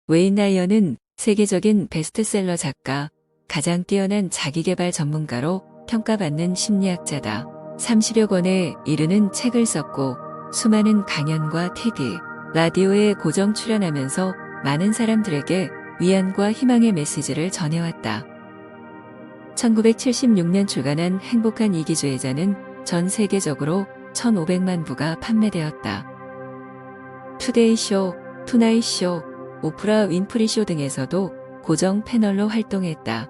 웨인 라이언은 세계적인 베스트셀러 작가, 가장 뛰어난 자기계발 전문가로 평가받는 심리학자다. 30여 권에 이르는 책을 썼고 수많은 강연과 TV, 라디오에 고정 출연하면서 많은 사람들에게 위안과 희망의 메시지를 전해왔다. 1976년 출간한 행복한 이기주의자는 전 세계적으로 1,500만 부가 판매되었다. 투데이쇼, 투나잇쇼, 오프라 윈프리쇼 등에서도 고정 패널로 활동했다.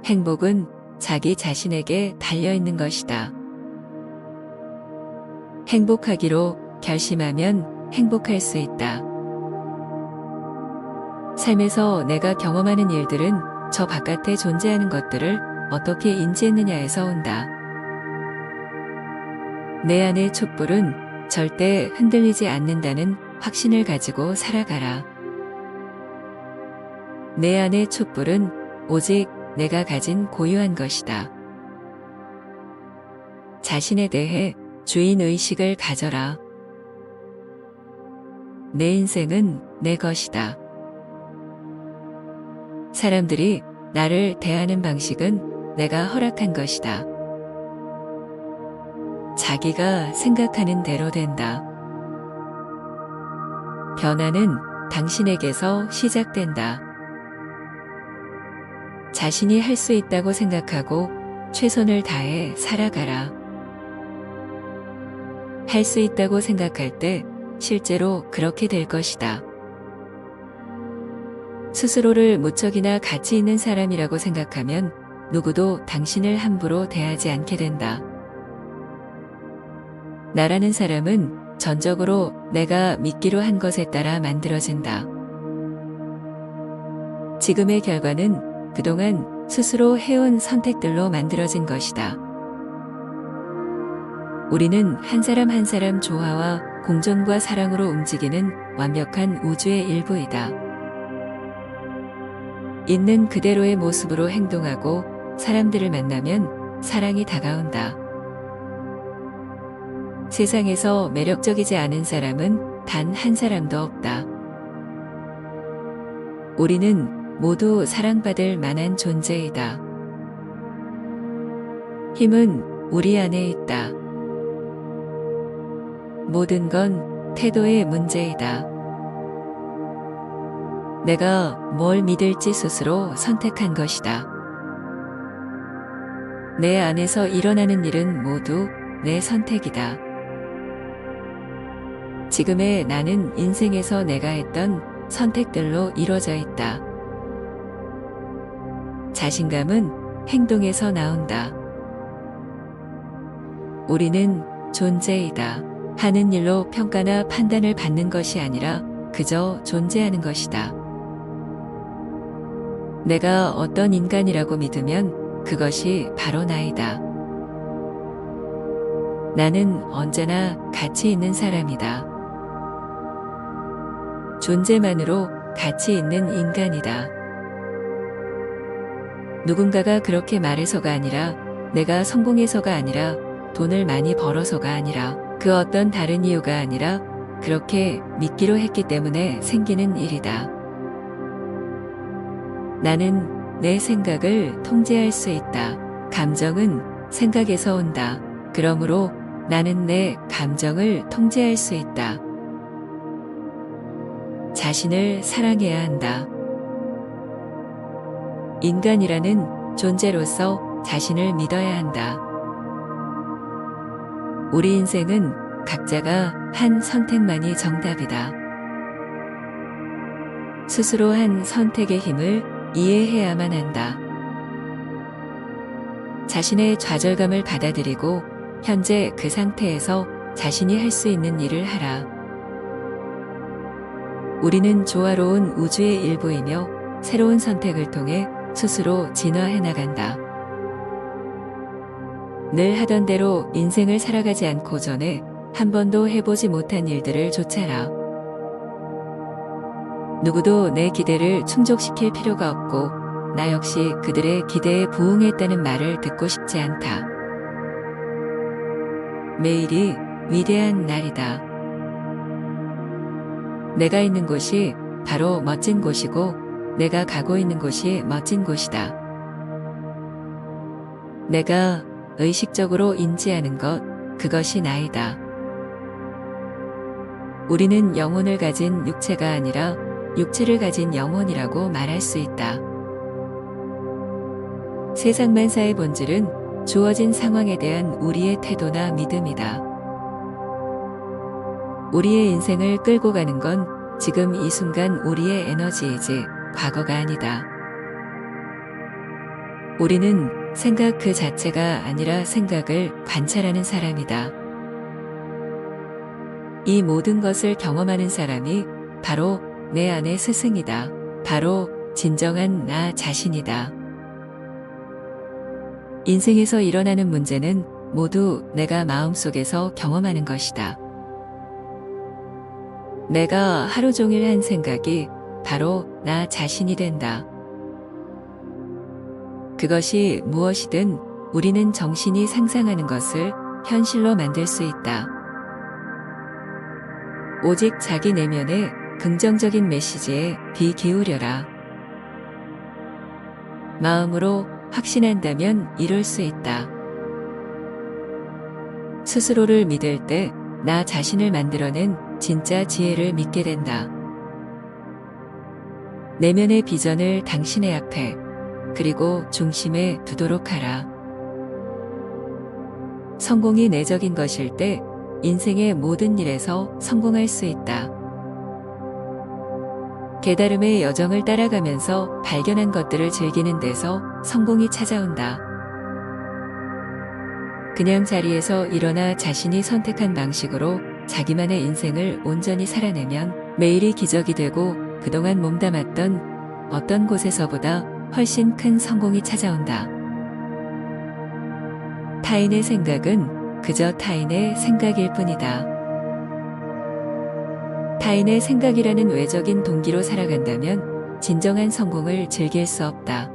행복은 자기 자신에게 달려있는 것이다. 행복하기로 결심하면 행복할 수 있다. 삶에서 내가 경험하는 일들은 저 바깥에 존재하는 것들을 어떻게 인지했느냐에서 온다. 내 안의 촛불은 절대 흔들리지 않는다는 확신을 가지고 살아가라. 내 안의 촛불은 오직 내가 가진 고유한 것이다. 자신에 대해 주인의식을 가져라. 내 인생은 내 것이다. 사람들이 나를 대하는 방식은 내가 허락한 것이다. 자기가 생각하는 대로 된다. 변화는 당신에게서 시작된다. 자신이 할 수 있다고 생각하고 최선을 다해 살아가라. 할 수 있다고 생각할 때 실제로 그렇게 될 것이다. 스스로를 무척이나 가치 있는 사람이라고 생각하면 누구도 당신을 함부로 대하지 않게 된다. 나라는 사람은 전적으로 내가 믿기로 한 것에 따라 만들어진다. 지금의 결과는 그동안 스스로 해온 선택들로 만들어진 것이다. 우리는 한 사람 한 사람 조화와 공존과 사랑으로 움직이는 완벽한 우주의 일부이다. 있는 그대로의 모습으로 행동하고 사람들을 만나면 사랑이 다가온다. 세상에서 매력적이지 않은 사람은 단 한 사람도 없다. 우리는 모두 사랑받을 만한 존재이다. 힘은 우리 안에 있다. 모든 건 태도의 문제이다. 내가 뭘 믿을지 스스로 선택한 것이다. 내 안에서 일어나는 일은 모두 내 선택이다. 지금의 나는 인생에서 내가 했던 선택들로 이루어져 있다. 자신감은 행동에서 나온다. 우리는 존재이다. 하는 일로 평가나 판단을 받는 것이 아니라 그저 존재하는 것이다. 내가 어떤 인간이라고 믿으면 그것이 바로 나이다. 나는 언제나 가치 있는 사람이다. 존재만으로 가치 있는 인간이다. 누군가가 그렇게 말해서가 아니라, 내가 성공해서가 아니라, 돈을 많이 벌어서가 아니라, 그 어떤 다른 이유가 아니라 그렇게 믿기로 했기 때문에 생기는 일이다. 나는 내 생각을 통제할 수 있다. 감정은 생각에서 온다. 그러므로 나는 내 감정을 통제할 수 있다. 자신을 사랑해야 한다. 인간이라는 존재로서 자신을 믿어야 한다. 우리 인생은 각자가 한 선택만이 정답이다. 스스로 한 선택의 힘을 이해해야만 한다. 자신의 좌절감을 받아들이고 현재 그 상태에서 자신이 할 수 있는 일을 하라. 우리는 조화로운 우주의 일부이며 새로운 선택을 통해 스스로 진화해 나간다. 늘 하던 대로 인생을 살아가지 않고 전에 한 번도 해보지 못한 일들을 좇아라. 누구도 내 기대를 충족시킬 필요가 없고 나 역시 그들의 기대에 부응했다는 말을 듣고 싶지 않다. 매일이 위대한 날이다. 내가 있는 곳이 바로 멋진 곳이고 내가 가고 있는 곳이 멋진 곳이다. 내가 의식적으로 인지하는 것, 그것이 나이다. 우리는 영혼을 가진 육체가 아니라 육체를 가진 영혼이라고 말할 수 있다. 세상 만사의 본질은 주어진 상황에 대한 우리의 태도나 믿음이다. 우리의 인생을 끌고 가는 건 지금 이 순간 우리의 에너지이지 과거가 아니다. 우리는 생각 그 자체가 아니라 생각을 관찰하는 사람이다. 이 모든 것을 경험하는 사람이 바로 내 안의 스승이다. 바로 진정한 나 자신이다. 인생에서 일어나는 문제는 모두 내가 마음속에서 경험하는 것이다. 내가 하루 종일 한 생각이 바로 나 자신이 된다. 그것이 무엇이든 우리는 정신이 상상하는 것을 현실로 만들 수 있다. 오직 자기 내면의 긍정적인 메시지에 귀 기울여라. 마음으로 확신한다면 이룰 수 있다. 스스로를 믿을 때 나 자신을 만들어낸 진짜 지혜를 믿게 된다. 내면의 비전을 당신의 앞에 그리고 중심에 두도록 하라. 성공이 내적인 것일 때 인생의 모든 일에서 성공할 수 있다. 깨달음의 여정을 따라가면서 발견한 것들을 즐기는 데서 성공이 찾아온다. 그냥 자리에서 일어나 자신이 선택한 방식으로 자기만의 인생을 온전히 살아내면 매일이 기적이 되고 그동안 몸담았던 어떤 곳에서보다 훨씬 큰 성공이 찾아온다. 타인의 생각은 그저 타인의 생각일 뿐이다. 타인의 생각이라는 외적인 동기로 살아간다면 진정한 성공을 즐길 수 없다.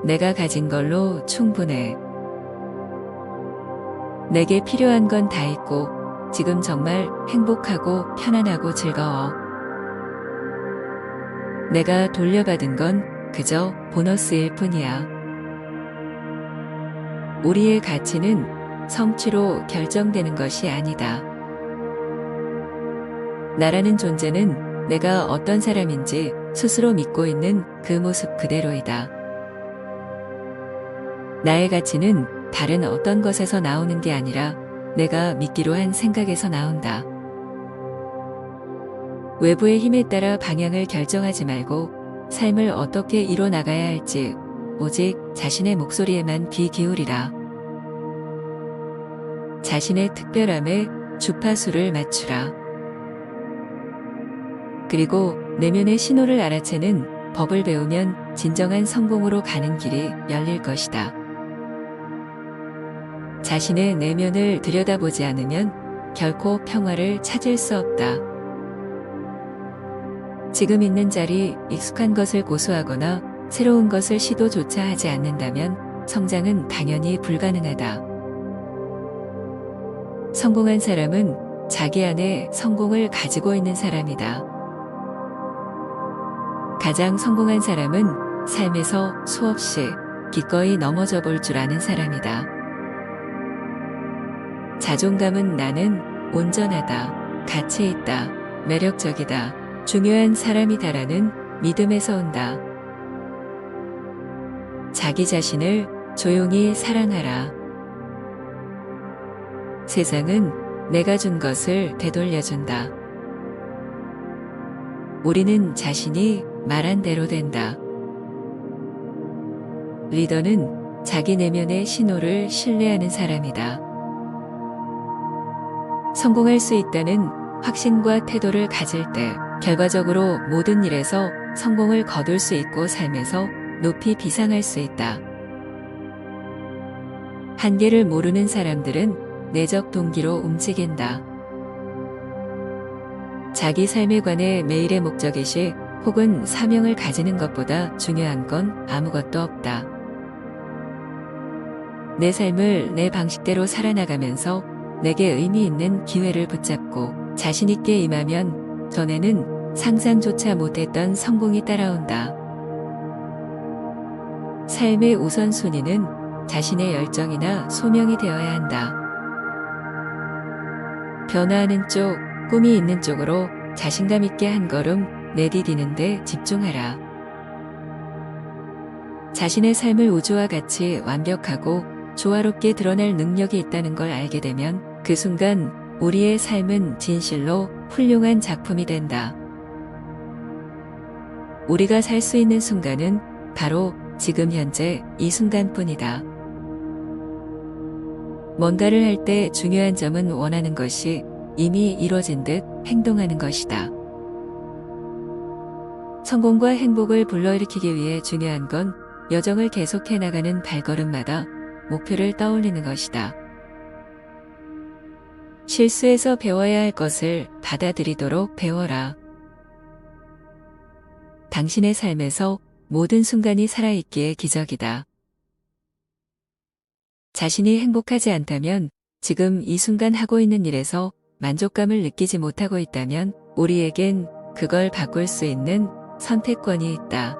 내가 가진 걸로 충분해. 내게 필요한 건 다 있고 지금 정말 행복하고 편안하고 즐거워. 내가 돌려받은 건 그저 보너스일 뿐이야. 우리의 가치는 성취로 결정되는 것이 아니다. 나라는 존재는 내가 어떤 사람인지 스스로 믿고 있는 그 모습 그대로이다. 나의 가치는 다른 어떤 것에서 나오는 게 아니라 내가 믿기로 한 생각에서 나온다. 외부의 힘에 따라 방향을 결정하지 말고 삶을 어떻게 이뤄나가야 할지 오직 자신의 목소리에만 귀 기울이라. 자신의 특별함에 주파수를 맞추라. 그리고 내면의 신호를 알아채는 법을 배우면 진정한 성공으로 가는 길이 열릴 것이다. 자신의 내면을 들여다보지 않으면 결코 평화를 찾을 수 없다. 지금 있는 자리, 익숙한 것을 고수하거나 새로운 것을 시도조차 하지 않는다면 성장은 당연히 불가능하다. 성공한 사람은 자기 안에 성공을 가지고 있는 사람이다. 가장 성공한 사람은 삶에서 수없이 기꺼이 넘어져 볼 줄 아는 사람이다. 자존감은 나는 온전하다, 가치 있다, 매력적이다, 중요한 사람이다라는 믿음에서 온다. 자기 자신을 조용히 사랑하라. 세상은 내가 준 것을 되돌려준다. 우리는 자신이 말한 대로 된다. 리더는 자기 내면의 신호를 신뢰하는 사람이다. 성공할 수 있다는 확신과 태도를 가질 때 결과적으로 모든 일에서 성공을 거둘 수 있고 삶에서 높이 비상할 수 있다. 한계를 모르는 사람들은 내적 동기로 움직인다. 자기 삶에 관해 매일의 목적의식 혹은 사명을 가지는 것보다 중요한 건 아무것도 없다. 내 삶을 내 방식대로 살아나가면서 내게 의미 있는 기회를 붙잡고 자신있게 임하면 전에는 상상조차 못했던 성공이 따라온다. 삶의 우선순위는 자신의 열정이나 소명이 되어야 한다. 변화하는 쪽, 꿈이 있는 쪽으로 자신감 있게 한 걸음 내디디는 데 집중하라. 자신의 삶을 우주와 같이 완벽하고 조화롭게 드러낼 능력이 있다는 걸 알게 되면 그 순간 우리의 삶은 진실로 훌륭한 작품이 된다. 우리가 살 수 있는 순간은 바로 지금 현재 이 순간뿐이다. 뭔가를 할 때 중요한 점은 원하는 것이 이미 이루어진 듯 행동하는 것이다. 성공과 행복을 불러일으키기 위해 중요한 건 여정을 계속해 나가는 발걸음마다 목표를 떠올리는 것이다. 실수에서 배워야 할 것을 받아들이도록 배워라. 당신의 삶에서 모든 순간이 살아있기에 기적이다. 자신이 행복하지 않다면 지금 이 순간 하고 있는 일에서 만족감을 느끼지 못하고 있다면 우리에겐 그걸 바꿀 수 있는 선택권이 있다.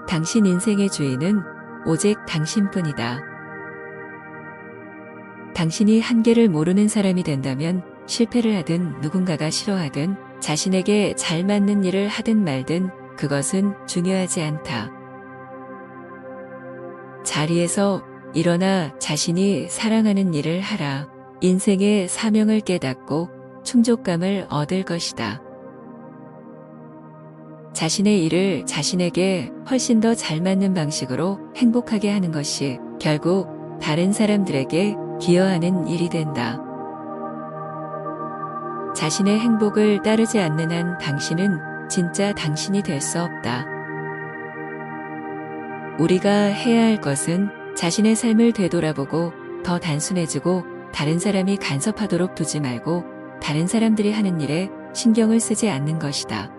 당신 인생의 주인은 오직 당신뿐이다. 당신이 한계를 모르는 사람이 된다면 실패를 하든 누군가가 싫어하든 자신에게 잘 맞는 일을 하든 말든 그것은 중요하지 않다. 자리에서 일어나 자신이 사랑하는 일을 하라. 인생의 사명을 깨닫고 충족감을 얻을 것이다. 자신의 일을 자신에게 훨씬 더 잘 맞는 방식으로 행복하게 하는 것이 결국 다른 사람들에게 기여하는 일이 된다. 자신의 행복을 따르지 않는 한 당신은 진짜 당신이 될 수 없다. 우리가 해야 할 것은 자신의 삶을 되돌아보고 더 단순해지고 다른 사람이 간섭하도록 두지 말고 다른 사람들이 하는 일에 신경을 쓰지 않는 것이다.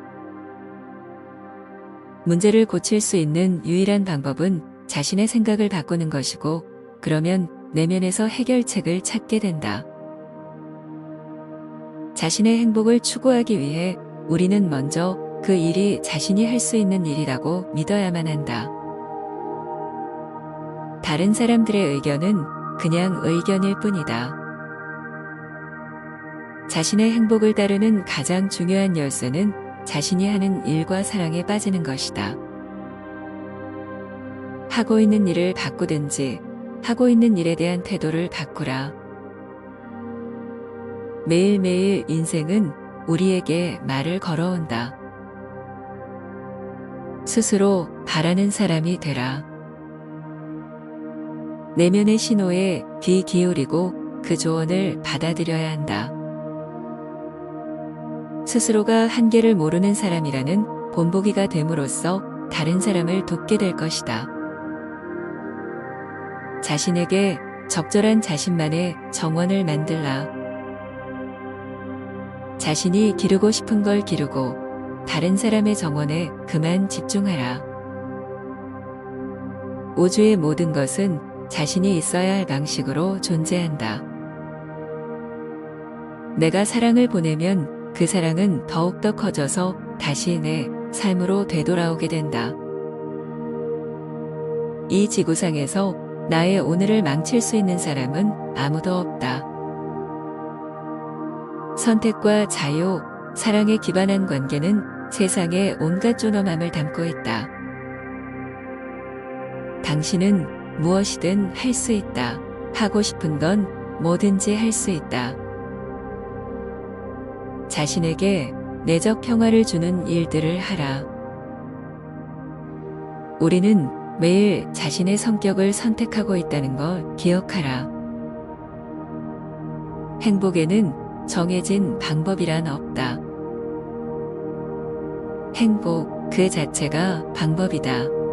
문제를 고칠 수 있는 유일한 방법은 자신의 생각을 바꾸는 것이고 그러면 내면에서 해결책을 찾게 된다. 자신의 행복을 추구하기 위해 우리는 먼저 그 일이 자신이 할 수 있는 일이라고 믿어야만 한다. 다른 사람들의 의견은 그냥 의견일 뿐이다. 자신의 행복을 따르는 가장 중요한 열쇠는 자신이 하는 일과 사랑에 빠지는 것이다. 하고 있는 일을 바꾸든지 하고 있는 일에 대한 태도를 바꾸라. 매일매일 인생은 우리에게 말을 걸어온다. 스스로 바라는 사람이 되라. 내면의 신호에 귀 기울이고 그 조언을 받아들여야 한다. 스스로가 한계를 모르는 사람이라는 본보기가 됨으로써 다른 사람을 돕게 될 것이다. 자신에게 적절한 자신만의 정원을 만들라. 자신이 기르고 싶은 걸 기르고 다른 사람의 정원에 그만 집중하라. 우주의 모든 것은 자신이 있어야 할 방식으로 존재한다. 내가 사랑을 보내면 그 사랑은 더욱더 커져서 다시 내 삶으로 되돌아오게 된다. 이 지구상에서 나의 오늘을 망칠 수 있는 사람은 아무도 없다. 선택과 자유, 사랑에 기반한 관계는 세상의 온갖 존엄함을 담고 있다. 당신은 무엇이든 할 수 있다. 하고 싶은 건 뭐든지 할 수 있다. 자신에게 내적 평화를 주는 일들을 하라. 우리는 매일 자신의 성격을 선택하고 있다는 걸 기억하라. 행복에는 정해진 방법이란 없다. 행복 그 자체가 방법이다.